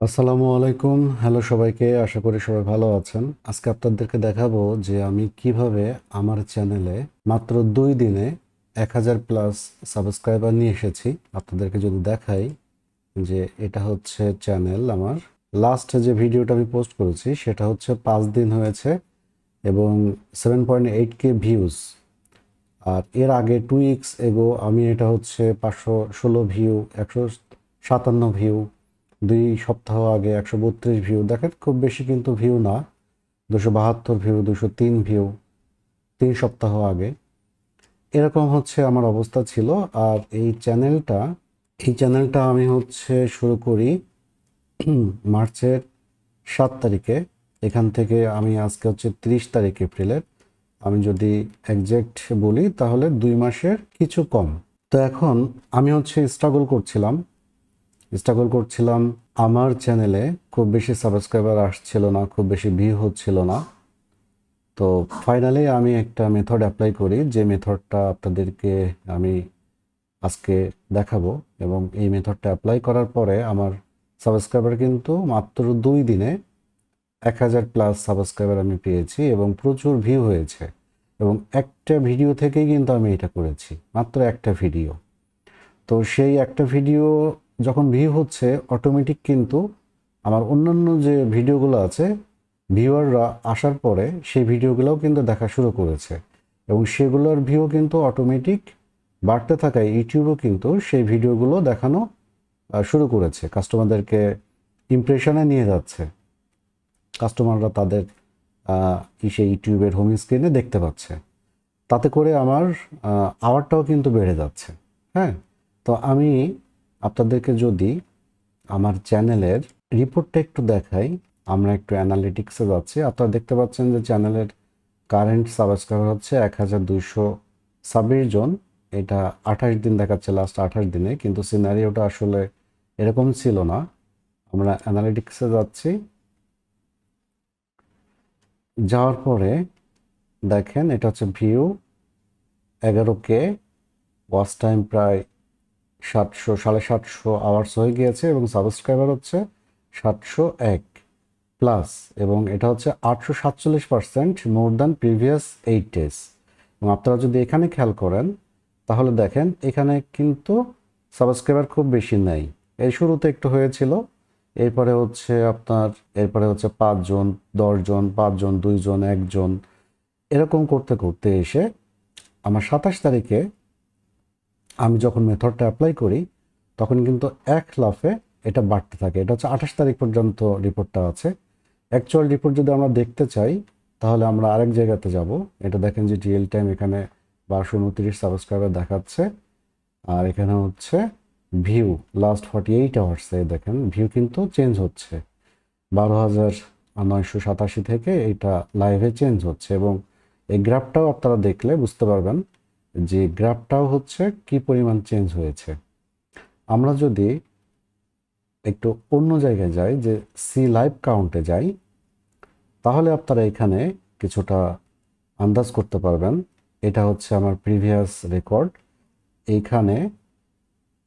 আসসালামু আলাইকুম। হ্যালো সবাইকে, আশা করি সবাই ভালো আছেন। আজকে আপনাদেরকে দেখাবো যে আমি কিভাবে আমার চ্যানেলে মাত্র 2 দিনে 1000+ সাবস্ক্রাইবার নিয়ে এসেছি। আপনাদেরকে যদি দেখাই যে এটা হচ্ছে চ্যানেল আমার। লাস্ট যে ভিডিওটা আমি পোস্ট করেছি সেটা হচ্ছে 5 দিন হয়েছে এবং 7.8K ভিউজ। আর এর আগে 2 উইকস এগো আমি এটা হচ্ছে 516 ভিউ, 157 ভিউ। 2 সপ্তাহ আগে 132 ভিউ। দেখেন খুব বেশি কিন্তু ভিউ না, 272 ভিউ, 203 ভিউ 3 সপ্তাহ আগে। এরকম হচ্ছে আমার অবস্থা ছিল। আর এই চ্যানেলটা আমি হচ্ছে শুরু করি মার্চের 7 তারিখে। এখান থেকে আমি আজকে হচ্ছে 30 তারিখ এপ্রিলের, আমি যদি একজ্যাক্ট বলি তাহলে 2 মাসের কিছু কম। তো এখন আমি হচ্ছে স্ট্রাগল করছিলাম আমার চ্যানেলে। খুব বেশি সাবস্ক্রাইবার আসছিল না, খুব বেশি ভিউ হচ্ছিল না। তো ফাইনালি আমি একটা মেথড অ্যাপ্লাই করি, যে মেথডটা আপনাদেরকে আমি আজকে দেখাবো। এবং এই মেথডটা অ্যাপ্লাই করার পরে আমার সাবস্ক্রাইবার কিন্তু মাত্র 2 দিনে 1000+ সাবস্ক্রাইবার আমি পেয়েছি এবং প্রচুর ভিউ হয়েছে। এবং একটা ভিডিও থেকেই কিন্তু আমি এটা করেছি, মাত্র একটা ভিডিও। তো সেই একটা ভিডিও যখন ভিউ হচ্ছে, অটোমেটিক কিন্তু আমার অন্যান্য যে ভিডিওগুলো আছে, ভিউয়াররা আসার পরে সেই ভিডিওগুলোও কিন্তু দেখা শুরু করেছে এবং সেগুলোর ভিউ কিন্তু অটোমেটিক বাড়তে থাকায় ইউটিউবও কিন্তু সেই ভিডিওগুলো দেখানো শুরু করেছে। কাস্টমারদেরকে ইমপ্রেশনে নিয়ে যাচ্ছে। কাস্টমাররা তাদের সেই ইউটিউবের হোম স্ক্রিনে দেখতে পাচ্ছে। তাতে করে আমার আওয়ারটাও কিন্তু বেড়ে যাচ্ছে। হ্যাঁ, তো আমি আপনাদেরকে যদি আমার চ্যানেলের রিপোর্টটা একটু দেখাই, আমরা একটু অ্যানালিটিক্সে যাচ্ছি। আপনারা দেখতে পাচ্ছেন যে চ্যানেলের কারেন্ট সাবস্ক্রাইবার হচ্ছে 1226 জন। এটা 28 দিন দেখাচ্ছে, লাস্ট 28 দিনে, কিন্তু সিনারিওটা আসলে এরকম ছিল না। আমরা অ্যানালিটিক্সে যাচ্ছি, যাওয়ার পরে দেখেন এটা হচ্ছে ভিউ 11K, ওয়াচ টাইম প্রায় 700 সাড়ে 700 আওয়ার্স হয়ে গিয়েছে এবং সাবস্ক্রাইবার হচ্ছে 701+। এবং এটা হচ্ছে 847% মোর দ্যান প্রিভিয়াস 8 ডেজ। এবং আপনারা যদি এখানে খেয়াল করেন তাহলে দেখেন এখানে কিন্তু সাবস্ক্রাইবার খুব বেশি নেই। এই শুরুতে একটু হয়েছিল, এরপরে হচ্ছে 5 জন, 10 জন, 5 জন, 2 জন, 1 জন, এরকম করতে করতে এসে আমার 27 তারিখে আমি যখন মেথডটা অ্যাপ্লাই করি তখন কিন্তু এক লাফে এটা বাড়তে থাকে। এটা হচ্ছে 28 তারিখ পর্যন্ত রিপোর্টটা আছে। অ্যাকচুয়াল রিপোর্ট যদি আমরা দেখতে চাই তাহলে আমরা আরেক জায়গাতে যাব। এটা দেখেন যে রিয়েল টাইম এখানে 1229 সাবস্ক্রাইবার দেখাচ্ছে। আর এখানে হচ্ছে ভিউ লাস্ট 48 আওয়ার্সে দেখেন ভিউ কিন্তু চেঞ্জ হচ্ছে। 12,987 থেকে এটা লাইভে চেঞ্জ হচ্ছে। এবং এই গ্রাফটাও আপনারা দেখলে বুঝতে পারবেন যে গ্রাফটাও হচ্ছে কি পরিমাণ চেঞ্জ হয়েছে। আমরা যদি একটু অন্য জায়গায় যাই, যে সি লাইভ কাউন্টে যাই, তাহলে আপনারা এখানে কিছুটা আন্দাজ করতে পারবেন। এটা হচ্ছে আমার প্রিভিয়াস রেকর্ড।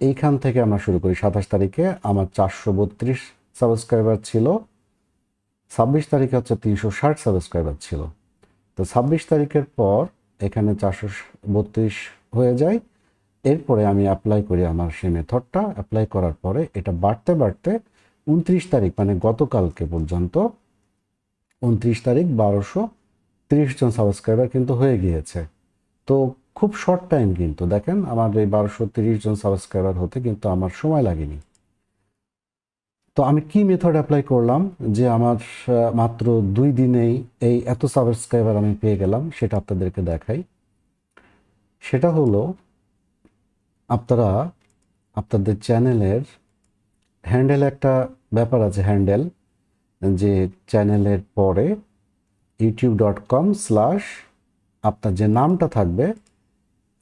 এইখান থেকে আমরা শুরু করি। 27 তারিখে আমার 432 সাবস্ক্রাইবার ছিল, 26 তারিখে হচ্ছে 360 সাবস্ক্রাইবার ছিল। তো 26 তারিখের পর এখানে 432 হয়ে যায়। এরপরে আমি অ্যাপ্লাই করি আমার সেই মেথডটা। অ্যাপ্লাই করার পরে এটা বাড়তে বাড়তে 29 তারিখ মানে গতকালকে পর্যন্ত 29 তারিখ 1230 জন সাবস্ক্রাইবার কিন্তু হয়ে গিয়েছে। তো খুব শর্ট টাইম, কিন্তু দেখেন আমার এই 1230 জন সাবস্ক্রাইবার হতে কিন্তু আমার সময় লাগেনি। তো আমি কি মেথড অ্যাপ্লাই করলাম যে আমার মাত্র 2 দিনেই এই এত সাবস্ক্রাইবার আমি পেয়ে গেলাম, সেটা আপনাদেরকে দেখাই। সেটা হলো, আপনারা আপনাদের চ্যানেলের হ্যান্ডেল, একটা ব্যাপার আছে হ্যান্ডেল, যে চ্যানেলের পরে youtube.com/ আপনার যে নামটা থাকবে,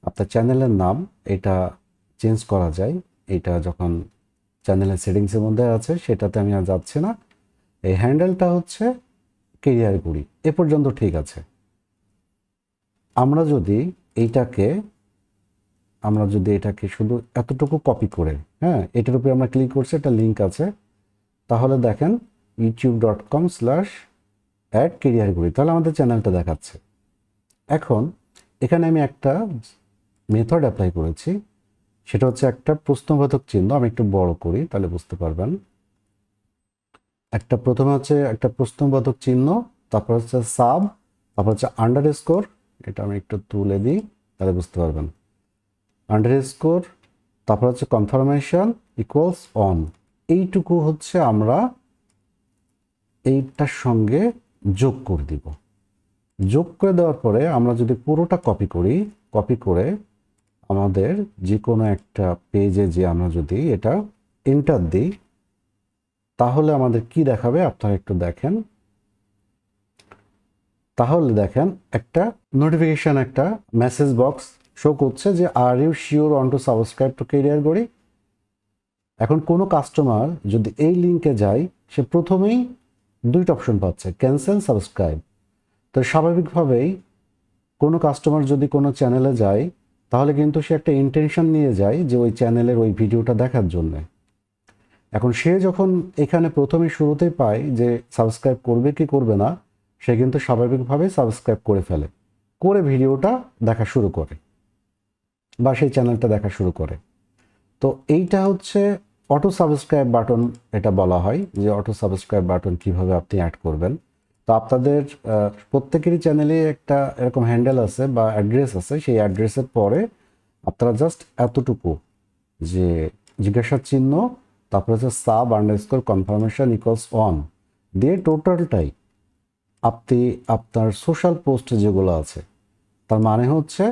আপনার চ্যানেলের নাম, এটা চেঞ্জ করা যায়। এটা যখন চ্যানেলের সেটিংসের মধ্যে আছে সেটাতে আমি আর যাচ্ছি না। এই হ্যান্ডেলটা হচ্ছে কেরিয়ার গুড়ি, এ পর্যন্ত ঠিক আছে। আমরা যদি এইটাকে এটাকে শুধু এতটুকু কপি করে, হ্যাঁ, এটার উপরে আমরা ক্লিক করছি, একটা লিঙ্ক আছে, তাহলে দেখেন youtube.com/@careerguri, তাহলে আমাদের চ্যানেলটা দেখাচ্ছে। এখন এখানে আমি একটা মেথড অ্যাপ্লাই করেছি, সেটা হচ্ছে একটা প্রশ্নবোধক চিহ্ন। আমি একটু বড় করি তাহলে বুঝতে পারবেন। প্রথমে হচ্ছে একটা প্রশ্নবোধক চিহ্ন, তারপর হচ্ছে সাব, তারপর হচ্ছে আন্ডারস্কোর। এটা আমি একটু তুলে দিই তাহলে বুঝতে পারবেন। আন্ডারস্কোর, তারপর হচ্ছে কনফার্মেশন ইকুয়ালস অন। এইটুকু হচ্ছে আমরা এইটার সঙ্গে যোগ করে দিব। যোগ করে দেওয়ার পরে আমরা যদি পুরোটা কপি করে আমাদের যে কোনো একটা পেজে যে আমরা যদি এটা এন্টার দিই, তাহলে আমাদের কি দেখাবে আপনারা একটু দেখেন। তাহলে দেখেন একটা নোটিফিকেশন, একটা মেসেজ বক্স শো করছে যে are you sure want to subscribe to career গড়ি। এখন কোনো কাস্টমার যদি এই লিঙ্কে যায়, সে প্রথমেই দুইটা অপশন পাচ্ছে, ক্যান্সেল, সাবস্ক্রাইব। তো স্বাভাবিকভাবেই কোনো কাস্টমার যদি কোনো চ্যানেলে যায়, তাহলে কিন্তু সে একটা ইন্টেনশন নিয়ে যায় যে ওই চ্যানেলের ওই ভিডিওটা দেখার জন্য। এখন সে যখন এখানে প্রথমে শুরুতেই পায় যে সাবস্ক্রাইব করবে কি করবে না, সে কিন্তু স্বাভাবিকভাবেই সাবস্ক্রাইব করে ফেলে, করে ভিডিওটা দেখা শুরু করে বা সেই চ্যানেলটা দেখা শুরু করে। তো এইটা হচ্ছে অটো সাবস্ক্রাইব বাটন, এটা বলা হয় যে অটো সাবস্ক্রাইব বাটন কিভাবে আপনি অ্যাড করবেন। তো আপনাদের প্রত্যেকেরই চ্যানেলে একটা এরকম হ্যান্ডেল আছে বা অ্যাড্রেস আছে, সেই অ্যাড্রেসের পরে আপনারা জাস্ট এতটুকু যে জিজ্ঞাসা চিহ্ন, তারপর হচ্ছে sub underscore confirmation equals on দিয়ে টোটালটাই আপনি আপনার সোশ্যাল পোস্ট যেগুলো আছে, তার মানে হচ্ছে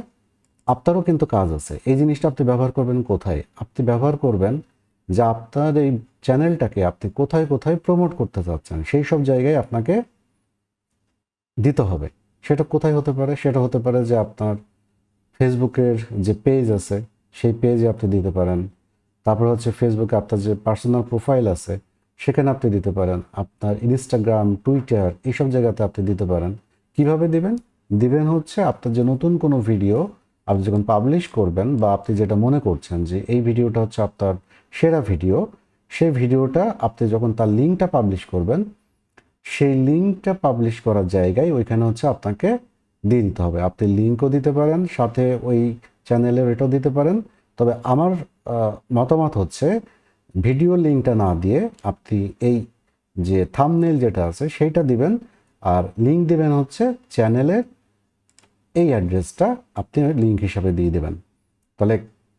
আপনারও কিন্তু কাজ আছে। এই জিনিসটা আপনি ব্যবহার করবেন কোথায়? আপনি ব্যবহার করবেন যে আপনার এই চ্যানেলটাকে আপনি কোথায় কোথায় প্রমোট করতে চাচ্ছেন, সেই সব জায়গায় আপনাকে দিতে হবে। সেটা কোথায় হতে পারে? সেটা হতে পারে যে আপনার ফেসবুকের যে পেজ আছে সেই পেজে আপনি দিতে পারেন। তারপর হচ্ছে ফেসবুকে আপনার যে পার্সোনাল প্রোফাইল আছে সেখানে আপনি দিতে পারেন। আপনার ইনস্টাগ্রাম, টুইটার এইসব জায়গাতে আপনি দিতে পারেন। কিভাবে দিবেন? দিবেন হচ্ছে আপনার যে নতুন কোনো ভিডিও আপনি যখন পাবলিশ করবেন, বা আপনি যেটা মনে করছেন যে এই ভিডিওটা হচ্ছে আপনার সেরা ভিডিও, সেই ভিডিওটা আপনি যখন তার লিঙ্কটা পাবলিশ করবেন, সেই লিঙ্কটা পাবলিশ করার জায়গায় ওইখানে হচ্ছে আপনাকে দিয়ে দিতে হবে। আপনি লিঙ্কও দিতে পারেন, সাথে ওই চ্যানেলের এটাও দিতে পারেন। তবে আমার মতামত হচ্ছে ভিডিও লিঙ্কটা না দিয়ে আপনি এই যে থাম্বনেল যেটা আছে সেইটা দিবেন, আর লিঙ্ক দিবেন হচ্ছে চ্যানেলের এই অ্যাড্রেসটা আপনি লিঙ্ক হিসাবে দিয়ে দেবেন। তাহলে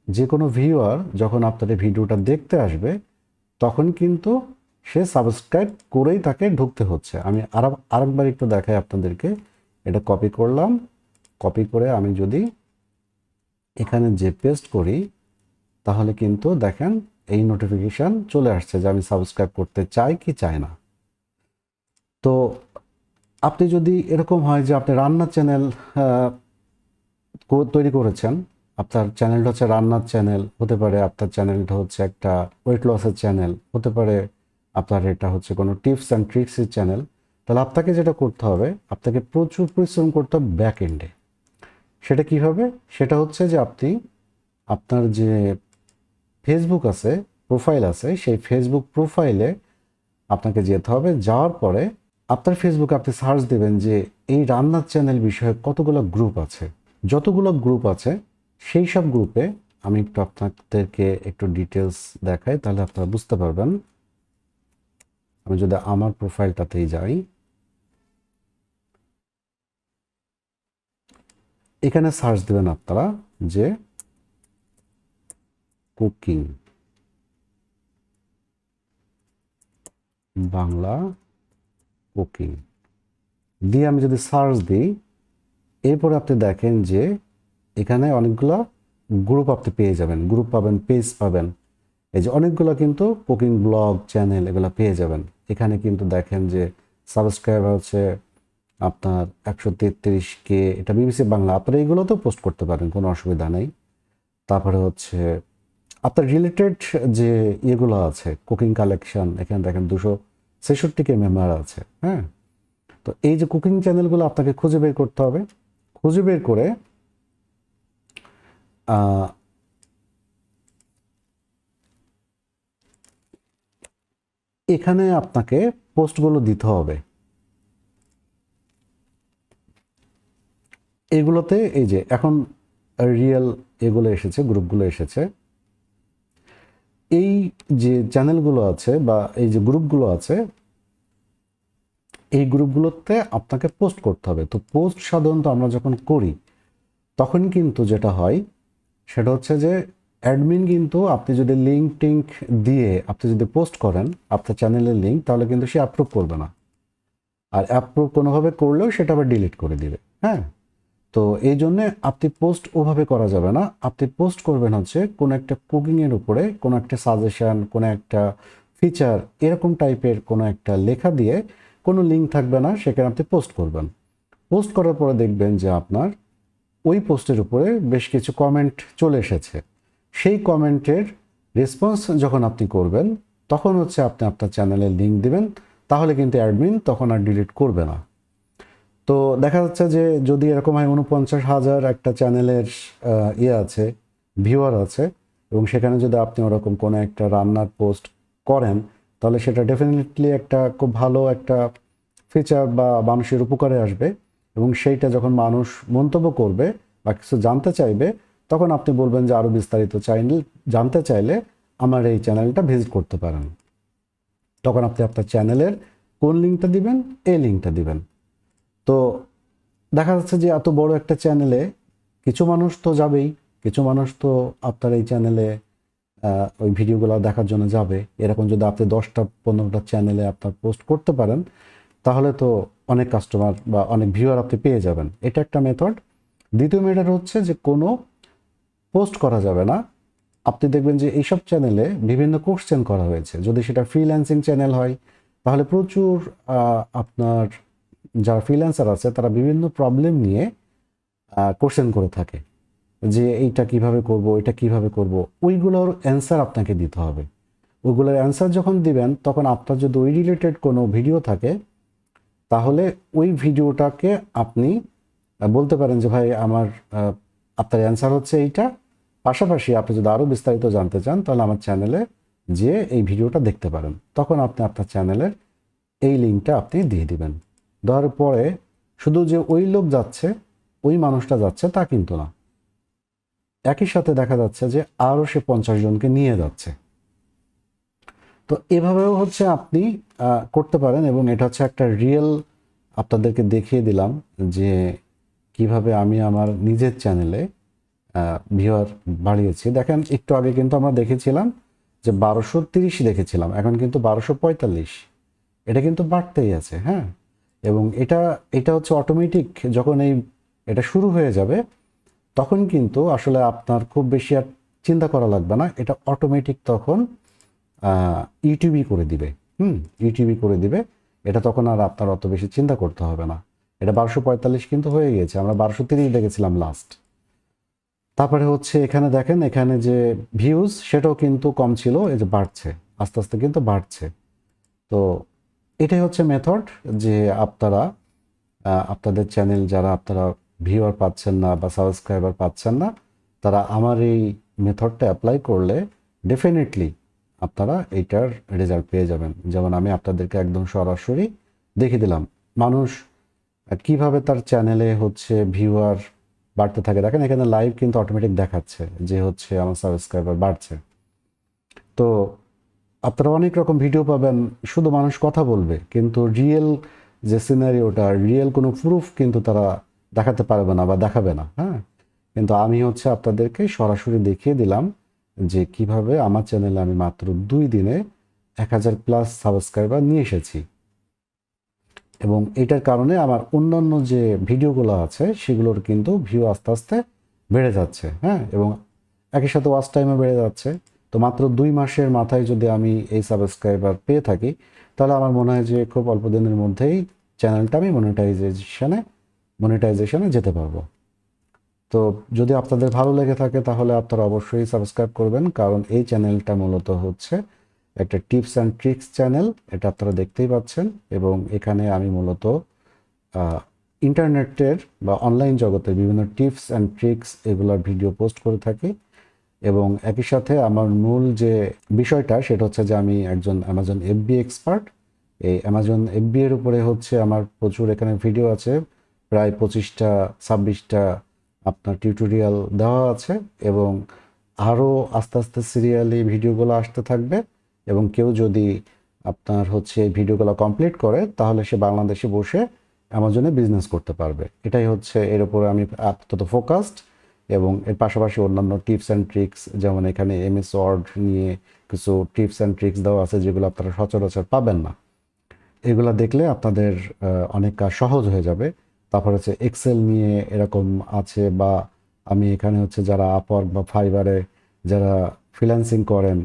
যে কোনো ভিউয়ার যখন আপনার এই ভিডিওটা দেখতে আসবে, তখন কিন্তু সে সাবস্ক্রাইব করেই তাকে ঢুকতে হচ্ছে। আমি আরেকবার একটু দেখাই আপনাদেরকে। এটা কপি করলাম, কপি করে আমি যদি এখানে যে পেস্ট করি, তাহলে কিন্তু দেখেন এই নোটিফিকেশান চলে আসছে যে আমি সাবস্ক্রাইব করতে চাই কি চাই না। তো আপনি যদি এরকম হয় যে আপনি রান্নার চ্যানেল তৈরি করেছেন, আপনার চ্যানেলটা হচ্ছে রান্নার চ্যানেল, হতে পারে আপনার চ্যানেলটা হচ্ছে একটা ওয়েট লসের চ্যানেল, হতে পারে আপনার এটা হচ্ছে কোনো টিপস অ্যান্ড ট্রিক্সের চ্যানেল, তাহলে আপনাকে যেটা করতে হবে, আপনাকে প্রচুর পরিশ্রম করতে হবে ব্যাক এন্ডে। সেটা কীভাবে? সেটা হচ্ছে যে আপনি আপনার যে ফেসবুক আছে, প্রোফাইল আছে, সেই ফেসবুক প্রোফাইলে আপনাকে যেতে হবে। যাওয়ার পরে আপনার ফেসবুকে আপনি সার্চ দেবেন যে এই রান্নার চ্যানেল বিষয়ে কতগুলো গ্রুপ আছে। যতগুলো গ্রুপ আছে সেই সব গ্রুপে আমি একটু আপনাদেরকে একটু ডিটেলস দেখাই, তাহলে আপনারা বুঝতে পারবেন। আমি যদি আমার প্রোফাইলটাতেই যাই, এখানে সার্চ দেবেন আপনারা যে কুকিং বাংলা, কুকিং দিয়ে আমি যদি সার্চ দিই, এরপরে আপনি দেখেন যে এখানে অনেকগুলো গ্রুপ আপনি পেয়ে যাবেন, গ্রুপ পাবেন, পেজ পাবেন। এই যে অনেকগুলো কিন্তু কুকিং ব্লগ চ্যানেল এগুলো পেয়ে যাবেন। এখানে কিন্তু দেখেন যে সাবস্ক্রাইবার হচ্ছে আপনার 133K, এটা বিবিসি বাংলা। আপনারা এইগুলোতেও পোস্ট করতে পারেন, কোনো অসুবিধা নেই। তারপরে হচ্ছে আপনার রিলেটেড যে ইয়েগুলো আছে, কুকিং কালেকশন, এখানে দেখেন 266K মেম্বার আছে। হ্যাঁ, তো এই যে কুকিং চ্যানেলগুলো আপনাকে খুঁজে বের করতে হবে। খুঁজে বের করে এখানে আপনাকে পোস্টগুলো দিতে হবে। এগুলোতে এই যে এখন রিয়েল এগুলো এসেছে, গ্রুপগুলো এসেছে। এই যে চ্যানেলগুলো আছে বা এই যে গ্রুপগুলো আছে, এই গ্রুপগুলোতে আপনাকে পোস্ট করতে হবে। তো পোস্ট সাধারণত আমরা যখন করি তখন কিন্তু যেটা হয় সেটা হচ্ছে যে অ্যাডমিন কিন্তু আপনি যদি লিঙ্ক টিঙ্ক দিয়ে আপনি যদি পোস্ট করেন আপনার চ্যানেলের লিঙ্ক, তাহলে কিন্তু সে অ্যাপ্রুভ করবে না। আর অ্যাপ্রুভ কোনোভাবে করলেও সেটা আবার ডিলিট করে দিবে। হ্যাঁ, তো এই জন্যে আপনি পোস্ট ওভাবে করা যাবে না। আপনি পোস্ট করবেন হচ্ছে কোনো একটা কুকিংয়ের উপরে, কোনো একটা সাজেশন, কোনো একটা ফিচার, এরকম টাইপের কোনো একটা লেখা দিয়ে, কোনো লিঙ্ক থাকবে না, সেখানে আপনি পোস্ট করবেন। পোস্ট করার পরে দেখবেন যে আপনার ওই পোস্টের উপরে বেশ কিছু কমেন্ট চলে এসেছে। সেই কমেন্টের রেসপন্স যখন আপনি করবেন তখন হচ্ছে আপনি আপনার চ্যানেলের লিঙ্ক দিবেন, তাহলে কিন্তু অ্যাডমিন তখন আর ডিলিট করবে না। তো দেখা যাচ্ছে যে যদি এরকম হয় 49,000 একটা চ্যানেলের আছে, ভিউয়ার আছে, এবং সেখানে যদি আপনি ওরকম কোনো একটা রান্নার পোস্ট করেন, তাহলে সেটা ডেফিনেটলি একটা খুব ভালো একটা ফিচার বা মানুষের উপকারে আসবে। এবং সেইটা যখন মানুষ মন্তব্য করবে বা কিছু জানতে চাইবে, তখন আপনি বলবেন যে আরও বিস্তারিত জানতে চাইলে আমার এই চ্যানেলটা ভিজিট করতে পারেন। তখন আপনি আপনার চ্যানেলের কোন লিঙ্কটা দিবেন, এই লিঙ্কটা দিবেন। তো দেখা যাচ্ছে যে এত বড় একটা চ্যানেলে কিছু মানুষ তো যাবেই, কিছু মানুষ তো আপনার এই চ্যানেলে ওই ভিডিওগুলো দেখার জন্য যাবে। এরকম যদি আপনি 10টা 15টা চ্যানেলে আপনার পোস্ট করতে পারেন, তাহলে তো অনেক কাস্টমার বা অনেক ভিউয়ার আপনি পেয়ে যাবেন। এটা একটা মেথড। দ্বিতীয় মেথড হচ্ছে যে কোনো পোস্ট করা যাবে না। আপনি দেখবেন যে এইসব চ্যানেলে বিভিন্ন কোশ্চেন করা হয়েছে। যদি সেটা ফ্রিল্যান্সিং চ্যানেল হয়, তাহলে প্রচুর আপনার যারা ফ্রিল্যান্সার আছে তারা বিভিন্ন প্রবলেম নিয়ে কোশ্চেন করে থাকে যে এইটা কিভাবে করব, এটা কিভাবে করব। ওইগুলোর অ্যান্সার আপনাকে দিতে হবে। ওইগুলোর অ্যান্সার যখন দিবেন, তখন আপনার যদি ওই রিলেটেড কোনো ভিডিও থাকে, তাহলে ওই ভিডিওটাকে আপনি বলতে পারেন যে ভাই আমার আপনার অ্যান্সার হচ্ছে এইটা, পাশাপাশি আপনি যদি আরও বিস্তারিত জানতে চান তাহলে আমার চ্যানেলে যে এই ভিডিওটা দেখতে পারেন। তখন আপনি আপনার চ্যানেলের এই লিঙ্কটা আপনি দিয়ে দিবেন। দেওয়ার পরে শুধু যে ওই লোক যাচ্ছে, ওই মানুষটা যাচ্ছে তা কিন্তু না, একই সাথে দেখা যাচ্ছে যে আরও সে 50 জনকে নিয়ে যাচ্ছে। তো এভাবেও হচ্ছে আপনি করতে পারেন। এবং এটা হচ্ছে একটা রিয়েল, আপনাদেরকে দেখিয়ে দিলাম যে কিভাবে আমি আমার নিজের চ্যানেলে ভিউয়ার বাড়িয়েছি। দেখেন একটু আগে কিন্তু আমরা দেখেছিলাম যে 1230 দেখেছিলাম, এখন কিন্তু 1245। এটা কিন্তু বাড়তেই আছে। হ্যাঁ, এবং এটা এটা হচ্ছে অটোমেটিক। যখন এটা শুরু হয়ে যাবে, তখন কিন্তু আসলে আপনার খুব বেশি আর চিন্তা করা লাগবে না। এটা অটোমেটিক তখন ইউটিউবই করে দিবে। ইউটিউবই করে দিবে। এটা তখন আর আপনার অত বেশি চিন্তা করতে হবে না। এটা 1245 কিন্তু হয়ে গিয়েছে, আমরা 1230 দেখেছিলাম লাস্ট। তারপরে হচ্ছে এখানে দেখেন, এখানে যে ভিউজ সেটাও কিন্তু কম ছিল, এই যে বাড়ছে, আস্তে আস্তে কিন্তু বাড়ছে। তো এটাই হচ্ছে মেথড যে আপনারা আপনাদের চ্যানেল যারা আপনারা ভিউয়ার পাচ্ছেন না বা সাবস্ক্রাইবার পাচ্ছেন না, তারা আমার এই মেথডটা অ্যাপ্লাই করলে ডেফিনেটলি আপনারা এইটার রেজাল্ট পেয়ে যাবেন। যেমন আমি আপনাদেরকে একদম সরাসরি দেখিয়ে দিলাম মানুষ কিভাবে তার চ্যানেলে হচ্ছে ভিউয়ার বাড়তে থাকে। দেখেন এখানে লাইভ কিন্তু অটোমেটিক দেখাচ্ছে যে হচ্ছে আমার সাবস্ক্রাইবার বাড়ছে। তো আপনারা অনেক রকম ভিডিও পাবেন, শুধু মানুষ কথা বলবে, কিন্তু রিয়েল যে সিনারিওটা, রিয়েল কোনো প্রুফ কিন্তু তারা দেখাতে পারবে না বা দেখাবে না। হ্যাঁ, কিন্তু আমি হচ্ছে আপনাদেরকে সরাসরি দেখিয়ে দিলাম যে কিভাবে আমার চ্যানেলে আমি মাত্র 2 দিনে 1000+ সাবস্ক্রাইবার নিয়ে এসেছি। এবং এটার কারণে আমার অন্যান্য যে ভিডিওগুলো আছে সেগুলোর কিন্তু ভিউ আস্তে আস্তে বেড়ে যাচ্ছে। হ্যাঁ, এবং একই সাথে ওয়াচ টাইমও বেড়ে যাচ্ছে। তো মাত্র 2 মাসের মাথায় যদি আমি এই সাবস্ক্রাইবার পেয়ে থাকি, তাহলে আমার মনে হয় যে খুব অল্প দিনের মধ্যেই চ্যানেলটা আমি মনিটাইজেশনে যেতে পারবো। তো যদি আপনাদের ভালো লেগে থাকে তাহলে আপনারা অবশ্যই সাবস্ক্রাইব করবেন, কারণ এই চ্যানেলটা মূলত হচ্ছে একটা টিপস অ্যান্ড ট্রিক্স চ্যানেল। এটা আপনারা দেখতেই পাচ্ছেন। এবং এখানে আমি মূলত ইন্টারনেটের বা অনলাইন জগতের বিভিন্ন টিপস অ্যান্ড ট্রিক্স এগুলোর ভিডিও পোস্ট করে থাকি। এবং একই সাথে আমার মূল যে বিষয়টা সেটা হচ্ছে যে আমি একজন অ্যামাজন এফবি এক্সপার্ট। এই অ্যামাজন এফবি এর উপরে হচ্ছে আমার প্রচুর এখানে ভিডিও আছে, প্রায় 25টা 26টা আপনার টিউটোরিয়াল দেওয়া আছে, এবং আরও আস্তে আস্তে সিরিয়ালি ভিডিওগুলো আসতে থাকবে। এবং কেউ যদি আপনার হচ্ছে ভিডিওগুলো কমপ্লিট করে তাহলে সে বাংলাদেশে বসে অ্যামাজনে বিজনেস করতে পারবে। এটাই হচ্ছে এর উপরে আমি আপাতত ফোকাসড। এবং এর পাশাপাশি অন্যান্য টিপস অ্যান্ড ট্রিক্স, যেমন এখানে এমএস ওয়ার্ড নিয়ে কিছু টিপস অ্যান্ড ট্রিক্স দেওয়া আছে যেগুলো আপনারা সচরাচর পাবেন না। এগুলো দেখলে আপনাদের অনেক কাজ সহজ হয়ে যাবে। তারপর হচ্ছে এক্সেল নিয়ে এরকম আছে, বা আমি এখানে হচ্ছে যারা আপওয়ার্ক বা ফাইবারে যারা ফ্রিল্যান্সিং করেন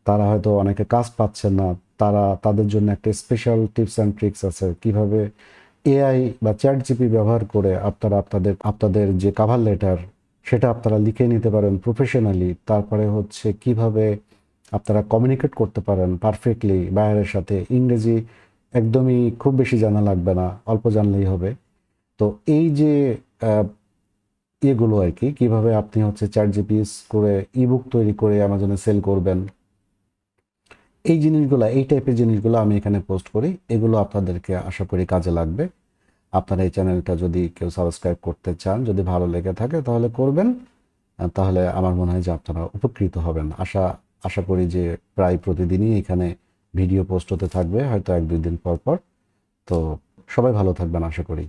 তারা হয়তো অনেকে কাজ পাচ্ছেন না, তাদের জন্য একটা স্পেশাল টিপস অ্যান্ড ট্রিক্স আছে কিভাবে এআই বা চ্যাট জিপি ব্যবহার করে আপনারা আপনাদের যে কাভার লেটার সেটা আপনারা লিখে নিতে পারেন প্রফেশনালি। তারপরে হচ্ছে কিভাবে আপনারা কমিউনিকেট করতে পারেন পারফেক্টলি বাইরের সাথে। ইংরেজি একদমই খুব বেশি জানা লাগবে না, অল্প জানলেই হবে। তো এই যে এগুলো আর কি, কিভাবে আপনি হচ্ছে চ্যাট জিপি ইউজ করে ইবুক তৈরি করে অ্যামাজনে সেল করবেন, এই জিনিসগুলো, এই টাইপের জিনিসগুলো আমি এখানে পোস্ট করি। এগুলো আপনাদেরকে আশা করি কাজে লাগবে। আপনারা এই চ্যানেলটা যদি কেউ সাবস্ক্রাইব করতে চান, যদি ভালো লেগে থাকে তাহলে করবেন। তাহলে আমার মনে হয় যে আপনারা উপকৃত হবেন। আশা করি যে প্রায় প্রতিদিনই এখানে ভিডিও পোস্ট হতে থাকবে, হয়তো 1-2 দিন পর পর। তো সবাই ভালো থাকবেন আশা করি।